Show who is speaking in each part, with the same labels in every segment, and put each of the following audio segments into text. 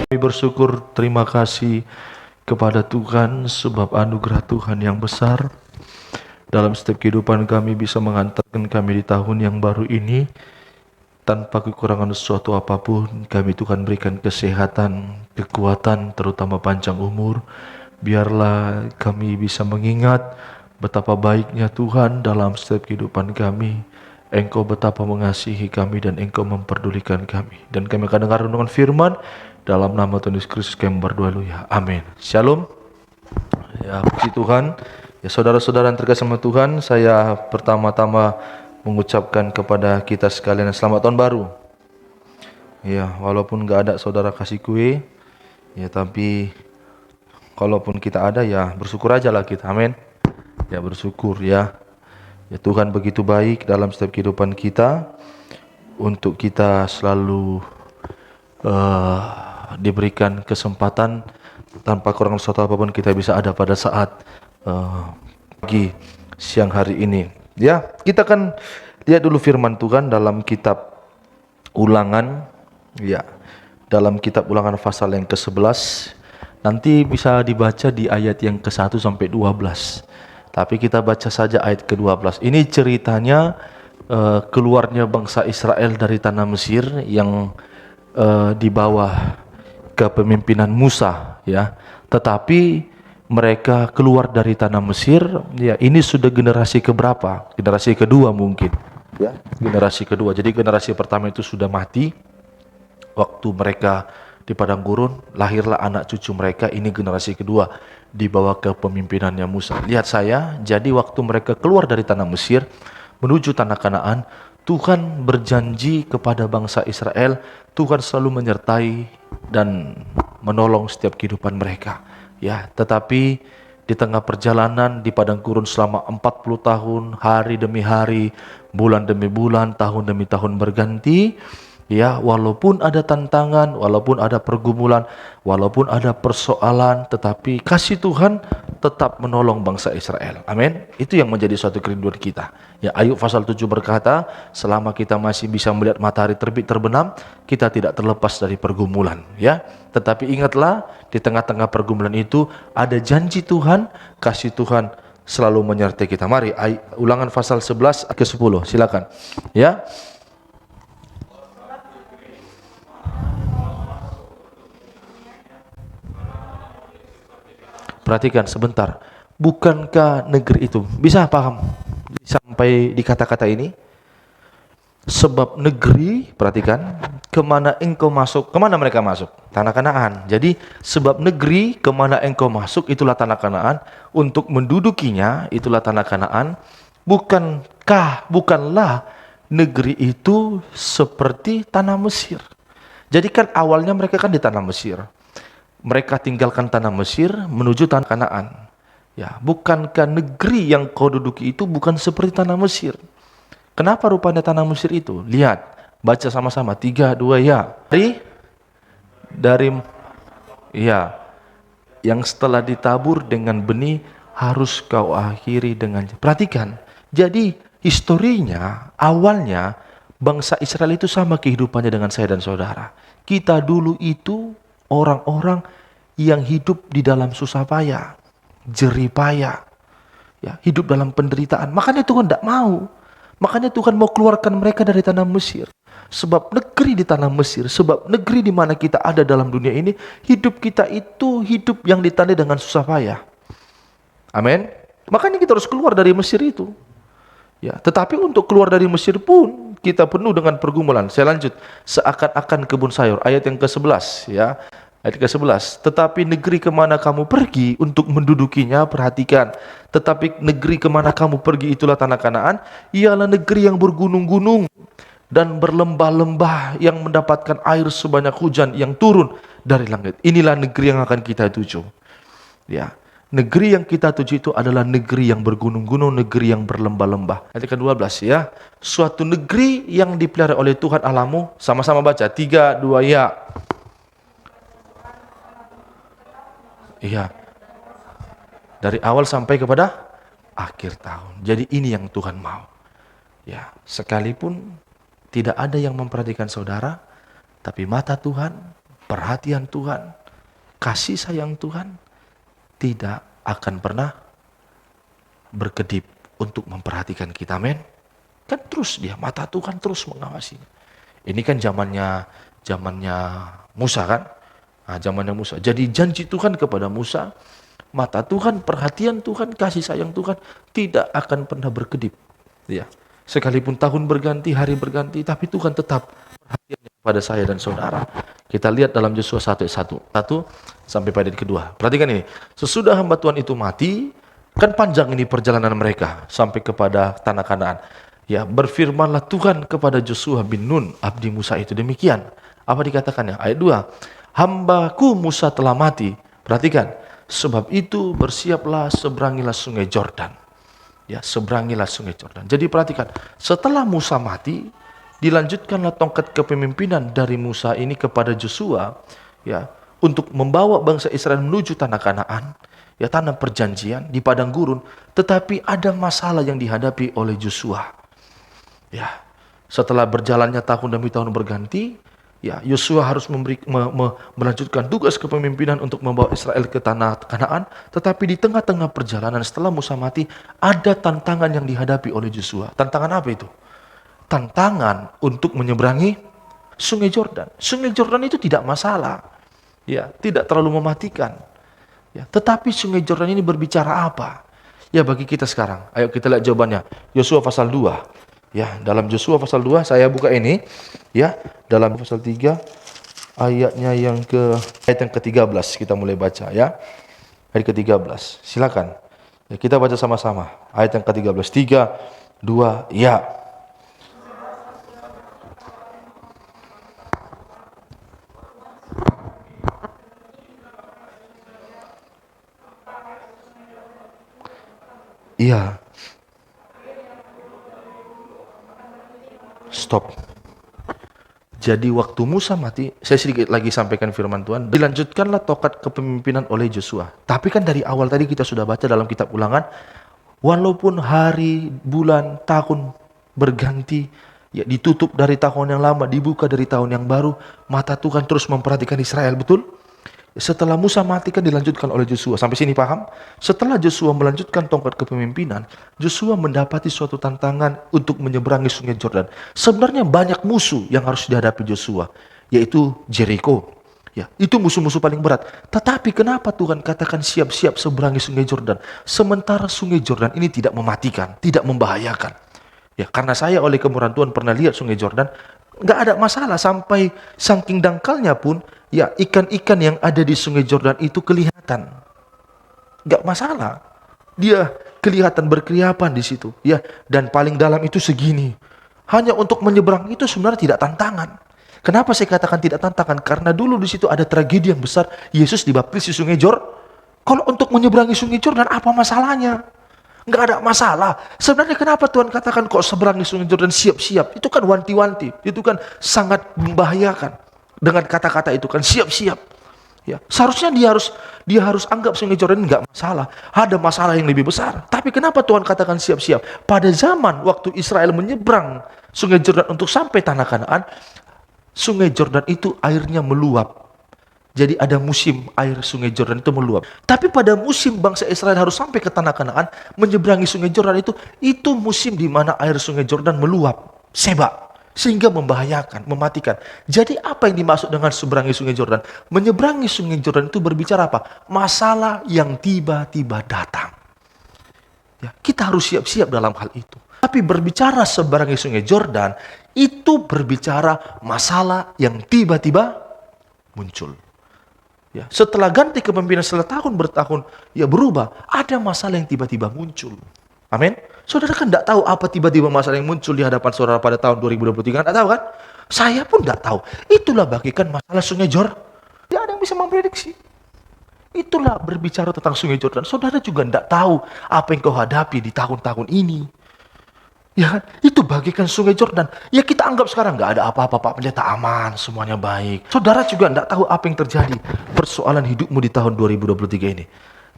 Speaker 1: Kami bersyukur, terima kasih kepada Tuhan sebab anugerah Tuhan yang besar dalam setiap kehidupan kami bisa mengantarkan kami di tahun yang baru ini tanpa kekurangan sesuatu apapun. Kami Tuhan berikan kesehatan, kekuatan, terutama panjang umur. Biarlah kami bisa mengingat betapa baiknya Tuhan dalam setiap kehidupan kami. Engkau betapa mengasihi kami dan Engkau memperdulikan kami. Dan kami akan dengar renungan firman dalam nama Tuhan Yesus Kristus kami berdoa, ya. Amin. Shalom. Ya, puji Tuhan. Ya, saudara-saudara yang terkasih sama Tuhan, saya pertama-tama mengucapkan kepada kita sekalian selamat tahun baru. Ya, walaupun gak ada saudara kasih kue, ya tapi kalaupun kita ada ya bersyukur aja lah kita. Amin. Ya, bersyukur ya. Ya, Tuhan begitu baik dalam setiap kehidupan kita untuk kita selalu diberikan kesempatan tanpa kurang suatu apapun kita bisa ada pada saat pagi siang hari ini. Ya, kita akan lihat dulu firman Tuhan dalam kitab Ulangan, ya, dalam kitab Ulangan pasal yang ke-11. Nanti bisa dibaca di ayat yang ke-1 sampai 12. Tapi kita baca saja ayat ke-12. Ini ceritanya keluarnya bangsa Israel dari tanah Mesir yang di bawah kepemimpinan Musa, ya. Tetapi mereka keluar dari tanah Mesir, ya, ini sudah generasi keberapa? Generasi kedua mungkin, ya. Generasi kedua. Jadi generasi pertama itu sudah mati waktu mereka di padang gurun, lahirlah anak cucu mereka. Ini generasi kedua di bawah kepemimpinannya Musa. Lihat saya, jadi waktu mereka keluar dari tanah Mesir menuju tanah Kanaan, Tuhan berjanji kepada bangsa Israel, Tuhan selalu menyertai dan menolong setiap kehidupan mereka. Ya, tetapi di tengah perjalanan di padang gurun selama 40 tahun, hari demi hari, bulan demi bulan, tahun demi tahun berganti, ya, walaupun ada tantangan, walaupun ada pergumulan, walaupun ada persoalan, tetapi kasih Tuhan tetap menolong bangsa Israel. Amin. Itu yang menjadi suatu kerinduan kita. Ya, Ayub pasal 7 berkata, selama kita masih bisa melihat matahari terbit terbenam, kita tidak terlepas dari pergumulan, ya. Tetapi ingatlah, di tengah-tengah pergumulan itu ada janji Tuhan, kasih Tuhan selalu menyertai kita. Mari Ulangan pasal 11 ke 10. Silakan. Ya. Perhatikan sebentar. Bukankah negeri itu, bisa paham sampai di kata-kata ini? Sebab negeri, perhatikan, kemana engkau masuk, kemana mereka masuk? Tanah Kanaan. Jadi sebab negeri kemana engkau masuk itulah tanah Kanaan, untuk mendudukinya itulah tanah Kanaan. Bukanlah negeri itu seperti tanah Mesir. Jadi kan awalnya mereka kan di tanah Mesir. Mereka tinggalkan tanah Mesir menuju tanah Kanaan. Ya, bukankah negeri yang kau duduki itu bukan seperti tanah Mesir? Kenapa rupanya tanah Mesir itu? Lihat, baca sama-sama. 3, 2, ya. Dari ya, yang setelah ditabur dengan benih harus kau akhiri dengan. Perhatikan. Jadi historinya, awalnya bangsa Israel itu sama kehidupannya dengan saya dan saudara. Kita dulu itu orang-orang yang hidup di dalam susah payah, jerih payah, ya, hidup dalam penderitaan. Makanya Tuhan tidak mau. Makanya Tuhan mau keluarkan mereka dari tanah Mesir. Sebab negeri di tanah Mesir, sebab negeri di mana kita ada dalam dunia ini, hidup kita itu hidup yang ditandai dengan susah payah. Amin. Makanya kita harus keluar dari Mesir itu. Ya, tetapi untuk keluar dari Mesir pun kita penuh dengan pergumulan. Saya lanjut. Seakan-akan kebun sayur, ayat yang ke-11, ya. Ayat ke-11, tetapi negeri kemana kamu pergi untuk mendudukinya, perhatikan, tetapi negeri kemana kamu pergi itulah tanah Kanaan, ialah negeri yang bergunung-gunung dan berlembah-lembah, yang mendapatkan air sebanyak hujan yang turun dari langit. Inilah negeri yang akan kita tuju. Ya, negeri yang kita tuju itu adalah negeri yang bergunung-gunung, negeri yang berlembah-lembah. Ayat ke-12, ya, suatu negeri yang dipelihara oleh Tuhan Allahmu. Sama-sama baca, 3, 2, ya. Iya, dari awal sampai kepada akhir tahun. Jadi ini yang Tuhan mau. Ya, sekalipun tidak ada yang memperhatikan saudara, tapi mata Tuhan perhatian Tuhan, kasih sayang Tuhan tidak akan pernah berkedip untuk memperhatikan kita, men. Kan terus dia, mata Tuhan terus mengawasi. Ini kan zamannya Musa kan? Nah, zamannya Musa. Jadi janji Tuhan kepada Musa, mata Tuhan, perhatian Tuhan, kasih sayang Tuhan tidak akan pernah berkedip. Ya. Sekalipun tahun berganti, hari berganti, tapi Tuhan tetap perhatiannya kepada saya dan saudara. Kita lihat dalam Yosua 1 ayat 1 sampai pada ayat kedua. Perhatikan ini. Sesudah hamba Tuhan itu mati, kan panjang ini perjalanan mereka sampai kepada tanah Kanaan. Ya, berfirmanlah Tuhan kepada Yosua bin Nun, abdi Musa itu demikian. Apa dikatakannya? Ayat 2. Hambaku Musa telah mati. Perhatikan. Sebab itu bersiaplah, seberangilah sungai Yordan. Ya, seberangilah sungai Yordan. Jadi perhatikan, setelah Musa mati, dilanjutkanlah tongkat kepemimpinan dari Musa ini kepada Yosua, ya, untuk membawa bangsa Israel menuju tanah Kanaan, ya, tanah perjanjian di padang gurun. Tetapi ada masalah yang dihadapi oleh Yosua. Ya, setelah berjalannya tahun demi tahun berganti, ya, Yosua harus melanjutkan tugas kepemimpinan untuk membawa Israel ke tanah Kanaan. Tetapi di tengah-tengah perjalanan setelah Musa mati, ada tantangan yang dihadapi oleh Yosua. Tantangan apa itu? Tantangan untuk menyeberangi sungai Yordan. Sungai Yordan itu tidak masalah, ya, tidak terlalu mematikan. Ya, tetapi sungai Yordan ini berbicara apa? Ya, bagi kita sekarang, ayo kita lihat jawabannya. Yosua pasal 2. Ya, dalam Yosua pasal 2, saya buka ini, ya, dalam pasal 3, ayat yang ke-13, kita mulai baca, ya. Ayat ke-13, silakan. Ya, kita baca sama-sama. Ayat yang ke-13, 3, 2, ya. Iya. Stop. Jadi waktu Musa mati, saya sedikit lagi sampaikan firman Tuhan, dilanjutkanlah tongkat kepemimpinan oleh Yosua. Tapi kan dari awal tadi kita sudah baca dalam kitab Ulangan, walaupun hari, bulan, tahun berganti, ya, ditutup dari tahun yang lama, dibuka dari tahun yang baru, mata Tuhan terus memperhatikan Israel, betul? Setelah Musa mati kan dilanjutkan oleh Yosua. Sampai sini paham? Setelah Yosua melanjutkan tongkat kepemimpinan, Yosua mendapati suatu tantangan untuk menyeberangi sungai Yordan. Sebenarnya banyak musuh yang harus dihadapi Yosua, yaitu Jericho. Ya, itu musuh-musuh paling berat. Tetapi kenapa Tuhan katakan siap-siap seberangi sungai Yordan? Sementara sungai Yordan ini tidak mematikan, tidak membahayakan. Ya, karena saya oleh kemurahan Tuhan pernah lihat sungai Yordan, nggak ada masalah, sampai saking dangkalnya pun, ya, ikan-ikan yang ada di sungai Yordan itu kelihatan, nggak masalah, dia kelihatan berkeriapan di situ, ya, dan paling dalam itu segini. Hanya untuk menyeberang itu sebenarnya tidak tantangan. Kenapa saya katakan tidak tantangan? Karena dulu di situ ada tragedi yang besar, Yesus dibaptis di sungai Yordan. Kalau untuk menyeberangi sungai Yordan apa masalahnya? Nggak ada masalah. Sebenarnya kenapa Tuhan katakan kok seberangi sungai Yordan siap-siap? Itu kan wanti-wanti. Itu kan sangat membahayakan. Dengan kata-kata itu kan siap-siap. Ya, seharusnya dia harus anggap sungai Yordan nggak masalah. Ada masalah yang lebih besar. Tapi kenapa Tuhan katakan siap-siap? Pada zaman waktu Israel menyeberang sungai Yordan untuk sampai tanah Kanaan, sungai Yordan itu airnya meluap. Jadi ada musim air sungai Yordan itu meluap. Tapi pada musim bangsa Israel harus sampai ke tanah Kanaan, menyeberangi sungai Yordan itu musim di mana air sungai Yordan meluap, sebab, sehingga membahayakan, mematikan. Jadi apa yang dimaksud dengan seberangi sungai Yordan? Menyeberangi sungai Yordan itu berbicara apa? Masalah yang tiba-tiba datang. Ya, kita harus siap-siap dalam hal itu. Tapi berbicara seberangi sungai Yordan, itu berbicara masalah yang tiba-tiba muncul. Ya, setelah ganti kepemimpinan, setelah tahun bertahun, ya berubah, ada masalah yang tiba-tiba muncul. Amin. Saudara kan tidak tahu apa tiba-tiba masalah yang muncul di hadapan saudara pada tahun 2023, tidak tahu kan? Saya pun tidak tahu. Itulah bagikan masalah sungai Yordan. Tidak ada yang bisa memprediksi. Itulah berbicara tentang sungai Yordan. Saudara juga tidak tahu apa yang kau hadapi di tahun-tahun ini. Ya kan? Itu bagikan sungai Yordan. Ya kita anggap sekarang nggak ada apa-apa, Pak Pendeta, aman, semuanya baik. Saudara juga nggak tahu apa yang terjadi persoalan hidupmu di tahun 2023 ini.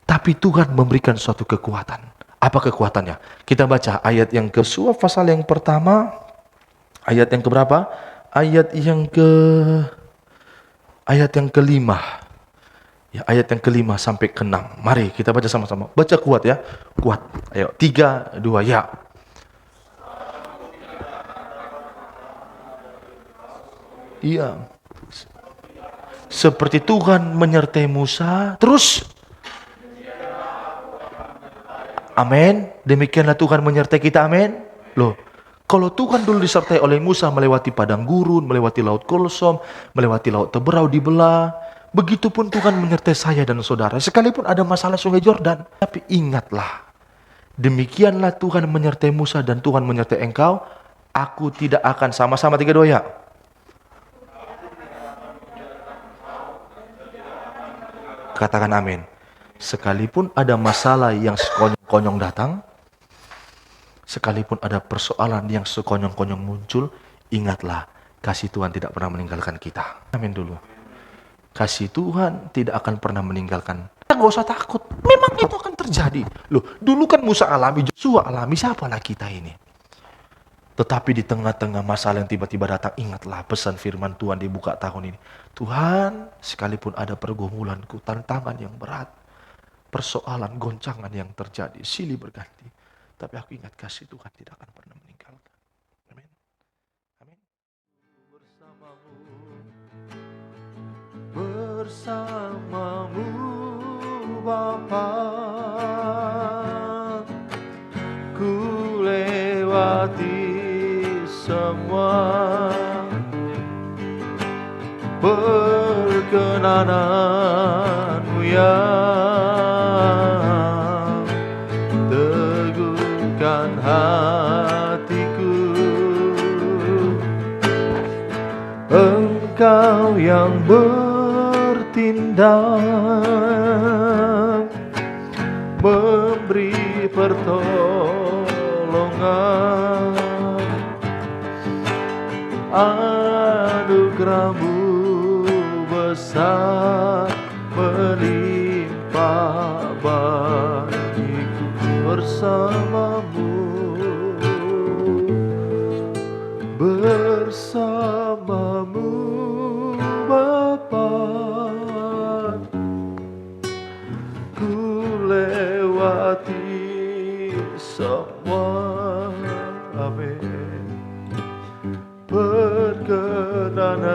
Speaker 1: Tapi Tuhan memberikan suatu kekuatan. Apa kekuatannya? Kita baca ayat yang ke Yosua pasal yang pertama, ayat yang keberapa? Ayat yang ke ayat yang kelima. Ya, ayat yang kelima sampai keenam. Mari kita baca sama-sama. Baca kuat ya. Kuat. Ayo, 3, 2, ya. Iya. Seperti Tuhan menyertai Musa. Terus. Amin. Demikianlah Tuhan menyertai kita. Amin. Loh. Kalau Tuhan dulu disertai oleh Musa melewati padang gurun, melewati laut Kolsom, melewati laut Teberau dibelah, begitupun Tuhan menyertai saya dan saudara. Sekalipun ada masalah sungai Yordan, tapi ingatlah, demikianlah Tuhan menyertai Musa dan Tuhan menyertai engkau. Aku tidak akan, sama-sama 3, 2, ya. Katakan amin. Sekalipun ada masalah yang sekonyong-konyong datang, sekalipun ada persoalan yang sekonyong-konyong muncul, ingatlah, kasih Tuhan tidak pernah meninggalkan kita. Amin dulu. Kasih Tuhan tidak akan pernah meninggalkan. Kita gak usah takut. Memang itu akan terjadi. Loh, dulu kan Musa alami, Joshua alami, siapalah kita ini. Tetapi di tengah-tengah masalah yang tiba-tiba datang, ingatlah pesan firman Tuhan di buka tahun ini. Tuhan, sekalipun ada pergumulanku, tantangan yang berat, persoalan, goncangan yang terjadi, silih berganti, tapi aku ingat kasih Tuhan tidak akan pernah meninggalkan. Amin. Amin. Bersamamu Bapa, ku lewati semua perkenananmu ya. Hatiku, Engkau yang bertindak, memberi pertolongan, anugerah-Mu besar melimpah bagiku. Bersamamu, bersamamu Bapa, ku lewati semua, amin, perkenanan